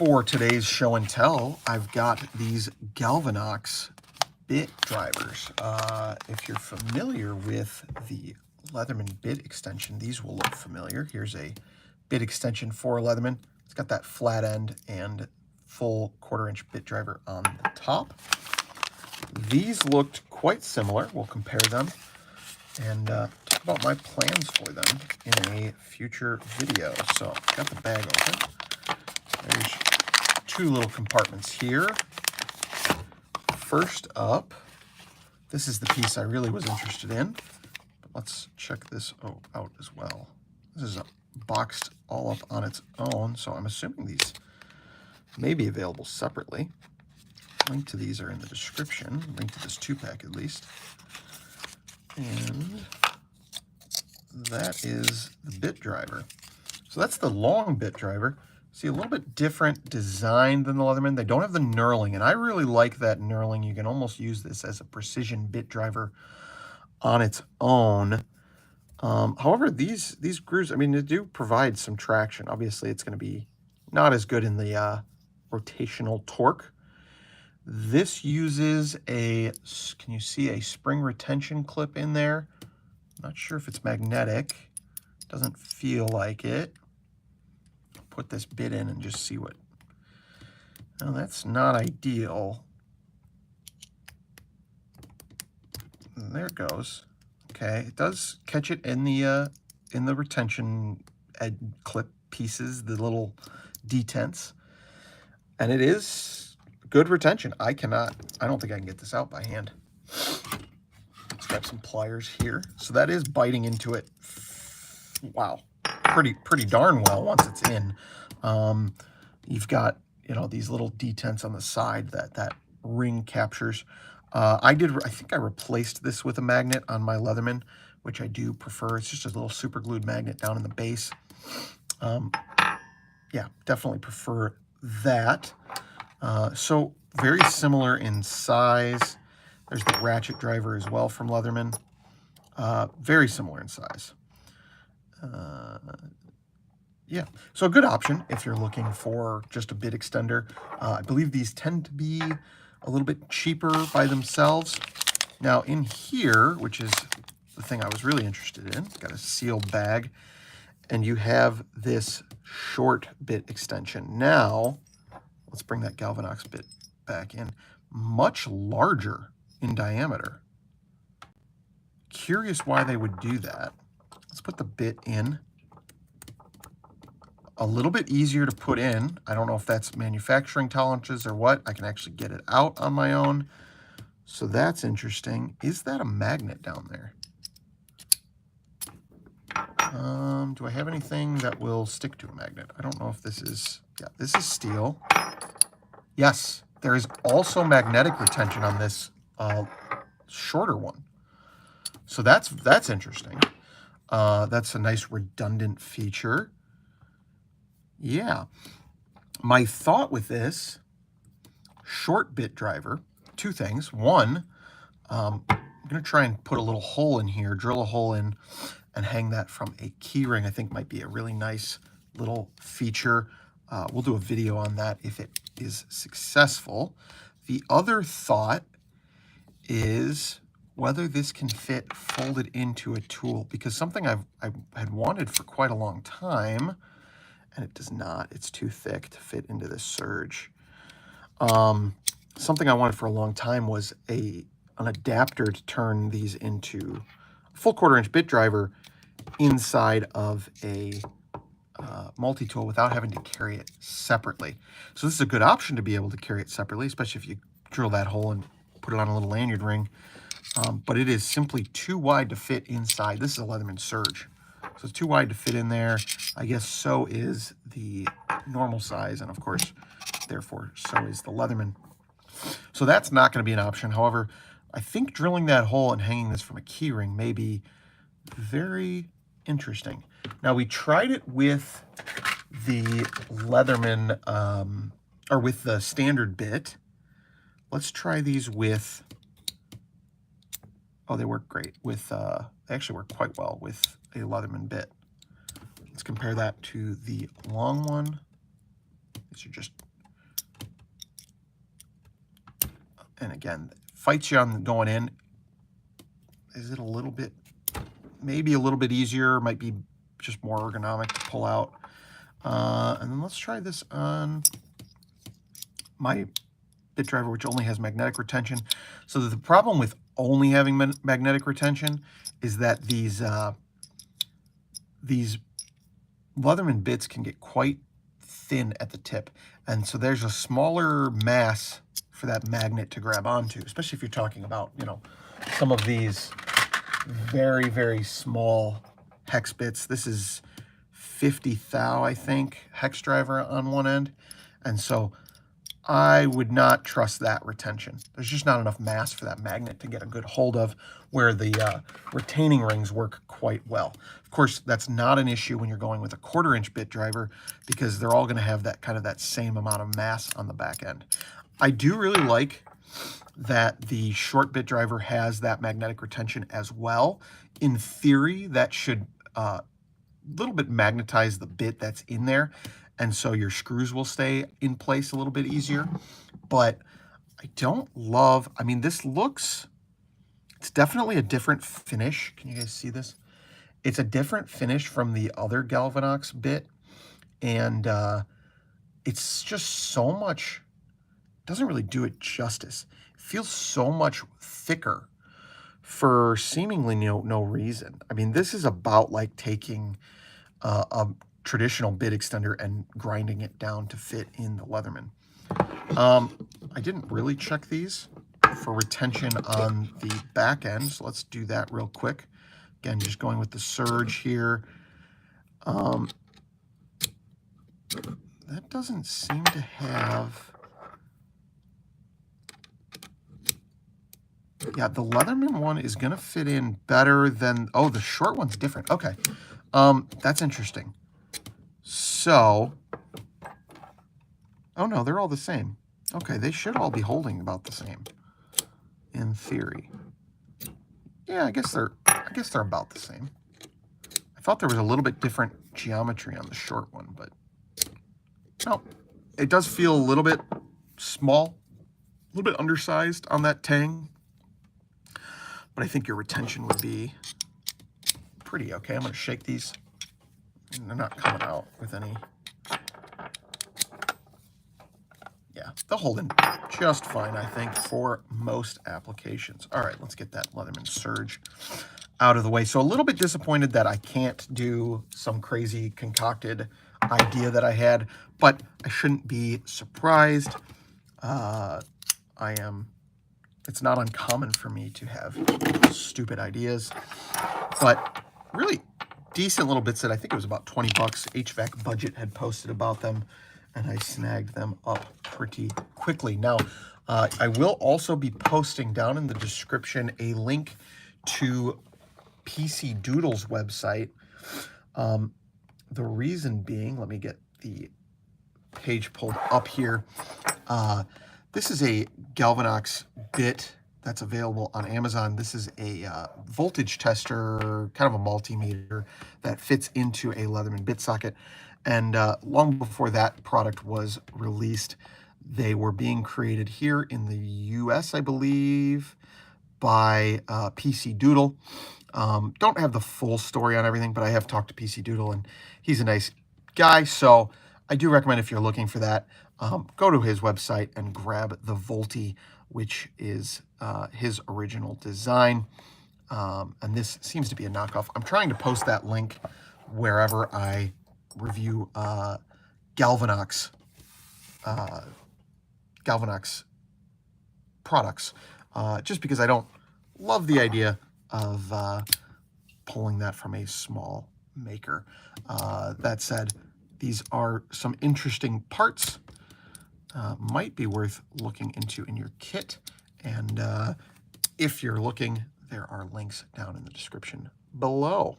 For today's show and tell, I've got these Galvanox bit drivers. If you're familiar with the Leatherman bit extension, these will look familiar. Here's a bit extension for Leatherman. It's got that flat end and full 1/4-inch bit driver on the top. These looked quite similar. We'll compare them and talk about my plans for them in a future video. So I've got the bag open. There's two little compartments here. First up, this is the piece I really was interested in. But let's check this out as well. This is boxed all up on its own, so I'm assuming these may be available separately. Link to these are in the description. Link to this 2-pack at least. And that is the bit driver. So that's the long bit driver. See, a little bit different design than the Leatherman. They don't have the knurling, and I really like that knurling. You can almost use this as a precision bit driver on its own. However, these grooves, I mean, they do provide some traction. Obviously, it's going to be not as good in the rotational torque. This uses a, can you see a spring retention clip in there? Not sure if it's magnetic. Doesn't feel like it. Put this bit in and just see what. Now that's not ideal. There it goes. Okay, it does catch it in the retention clip pieces, the little detents, and it is good retention. I don't think I can get this out by hand. Let's grab some pliers here. So that is biting into it. Wow. Pretty darn well once it's in. You've got, you know, these little detents on the side that ring captures. I think I replaced this with a magnet on my Leatherman, which I do prefer. It's just a little super glued magnet down in the base. Yeah, definitely prefer that. So very similar in size. There's the ratchet driver as well from Leatherman. Very similar in size. Yeah, so a good option if you're looking for just a bit extender. I believe these tend to be a little bit cheaper by themselves. Now in here, which is the thing I was really interested in, got a sealed bag, and you have this short bit extension. Now, let's bring that Galvanox bit back in. Much larger in diameter. Curious why they would do that. Let's put the bit in. A little bit easier to put in. I don't know if that's manufacturing tolerances or what. I can actually get it out on my own. So that's interesting. Is that a magnet down there? Do I have anything that will stick to a magnet? I don't know if this is, yeah, this is steel. Yes, there is also magnetic retention on this shorter one. So that's interesting. That's a nice redundant feature. Yeah. My thought with this short bit driver, two things. One, I'm going to try and put a little hole in here, drill a hole in, and hang that from a key ring. I think might be a really nice little feature. We'll do a video on that if it is successful. The other thought is whether this can fit folded into a tool, because something I had wanted for quite a long time, and it does not. It's too thick to fit into this surge. Something I wanted for a long time was an adapter to turn these into a full 1/4-inch bit driver inside of a multi-tool without having to carry it separately. So this is a good option to be able to carry it separately, especially if you drill that hole and put it on a little lanyard ring. But it is simply too wide to fit inside. This is a Leatherman Surge. So it's too wide to fit in there. I guess so is the normal size, and of course, therefore, so is the Leatherman. So that's not going to be an option. However, I think drilling that hole and hanging this from a key ring may be very interesting. Now, we tried it with the Leatherman, or with the standard bit. Let's try these with, oh, they work great with, they actually work quite well with a Leatherman bit. Let's compare that to the long one. These are just and again, fights you on going in. Is it a little bit, maybe a little bit easier, might be just more ergonomic to pull out. And then let's try this on my bit driver, which only has magnetic retention. So the problem with only having magnetic retention is that these Leatherman bits can get quite thin at the tip. And so there's a smaller mass for that magnet to grab onto, especially if you're talking about, you know, some of these very, very small hex bits. This is 50 thou, I think, hex driver on one end. And so I would not trust that retention. There's just not enough mass for that magnet to get a good hold of, where the retaining rings work quite well. Of course, that's not an issue when you're going with a 1/4 inch bit driver, because they're all going to have that kind of that same amount of mass on the back end. I do really like that the short bit driver has that magnetic retention as well. In theory, that should a little bit magnetize the bit that's in there, and so your screws will stay in place a little bit easier. But I don't love, I mean, this looks, it's definitely a different finish. Can you guys see this? It's a different finish from the other Galvanox bit, and it's just so much, doesn't really do it justice. It feels so much thicker for seemingly no reason. I mean, this is about like taking a traditional bit extender and grinding it down to fit in the Leatherman. I didn't really check these for retention on the back end, so let's do that real quick. Again, just going with the surge here. That doesn't seem to have... Yeah, the Leatherman one is going to fit in better than... Oh, the short one's different. Okay. That's interesting. So... Oh, no, they're all the same. Okay, they should all be holding about the same, in theory. Yeah, I guess they're about the same. I thought there was a little bit different geometry on the short one, but no. It does feel a little bit small, a little bit undersized on that tang. But I think your retention would be pretty okay. I'm going to shake these. And they're not coming out with any. Yeah, they'll hold in just fine, I think, for most applications. All right, let's get that Leatherman surge out of the way. So a little bit disappointed that I can't do some crazy concocted idea that I had, but I shouldn't be surprised. It's not uncommon for me to have stupid ideas, but really decent little bits that I think it was about 20 bucks. HVAC Budget had posted about them, and I snagged them up pretty quickly. Now, I will also be posting down in the description a link to PC Doodle's website. The reason being, let me get the page pulled up here. This is a Galvanox bit that's available on Amazon. This is a voltage tester, kind of a multimeter that fits into a Leatherman bit socket. And long before that product was released, they were being created here in the US, I believe, by PC Doodle. Don't have the full story on everything, but I have talked to PC Doodle, and he's a nice guy. So I do recommend, if you're looking for that, go to his website and grab the Volti, which is his original design. And this seems to be a knockoff. I'm trying to post that link wherever I review Galvanox products, just because I don't love the idea of pulling that from a small maker. That said, these are some interesting parts. Might be worth looking into in your kit, and if you're looking, there are links down in the description below.